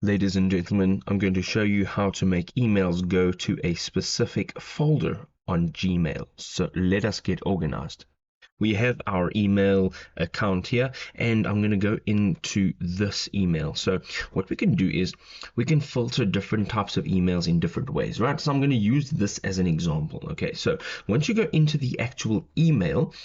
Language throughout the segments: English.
Ladies and gentlemen, I'm going to show you how to make emails go to a specific folder on Gmail. So let us get organized. We have our email account here, and I'm going to go into this email. So what we can do is we can filter different types of emails in different ways, right? So I'm going to use this as an example. Okay, so once you go into the actual email,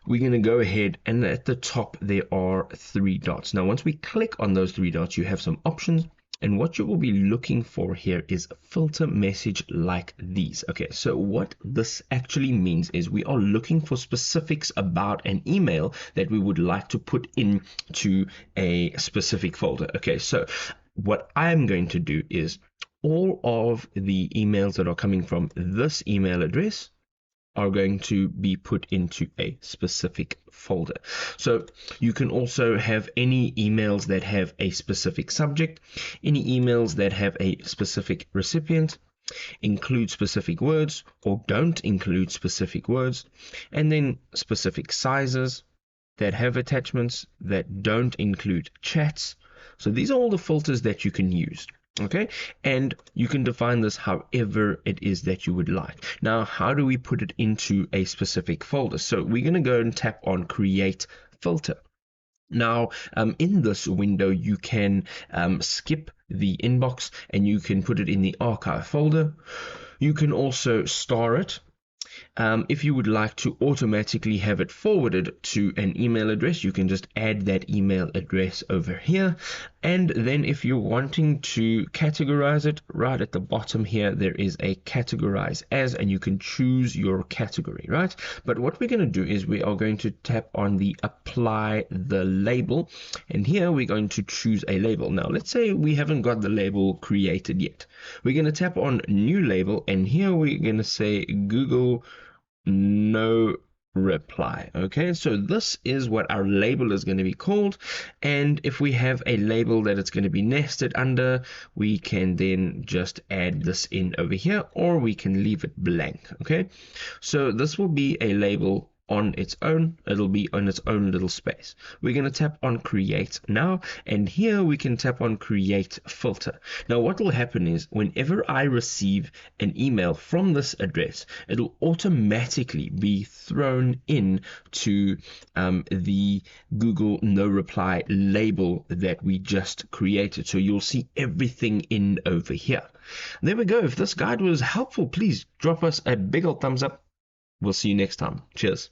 we're going to go ahead, and at the top there are three dots. Now once we click on those three dots, you have some options, and what you will be looking for here is filter message like these. Okay, so what this actually means is we are looking for specifics about an email that we would like to put into a specific folder. Okay, so what I'm going to do is all of the emails that are coming from this email address are going to be put into a specific folder. So you can also have any emails that have a specific subject, any emails that have a specific recipient, include specific words or don't include specific words, and then specific sizes that have attachments that don't include chats. So these are all the filters that you can use. Okay, and you can define this however it is that you would like. Now, how do we put it into a specific folder? So we're going to go and tap on Create Filter. Now, in this window, you can skip the inbox and you can put it in the archive folder. You can also star it. If you would like to automatically have it forwarded to an email address, you can just add that email address over here. And then if you're wanting to categorize it, right at the bottom here, there is a categorize as, and you can choose your category, right? But what we're going to do is we are going to tap on the apply the label. And here we're going to choose a label. Now, let's say we haven't got the label created yet. We're going to tap on new label, and here we're going to say Google no reply. Okay, so this is what our label is going to be called, and if we have a label that it's going to be nested under, we can then just add this in over here, or we can leave it blank. Okay, so this will be a label on its own. It'll be on its own little space. We're going to tap on create now, and here we can tap on create filter. Now what will happen is whenever I receive an email from this address, it'll automatically be thrown in to the Google no reply label that we just created. So you'll see everything in over here. There we go. If this guide was helpful, please drop us a big old thumbs up. We'll see you next time. Cheers.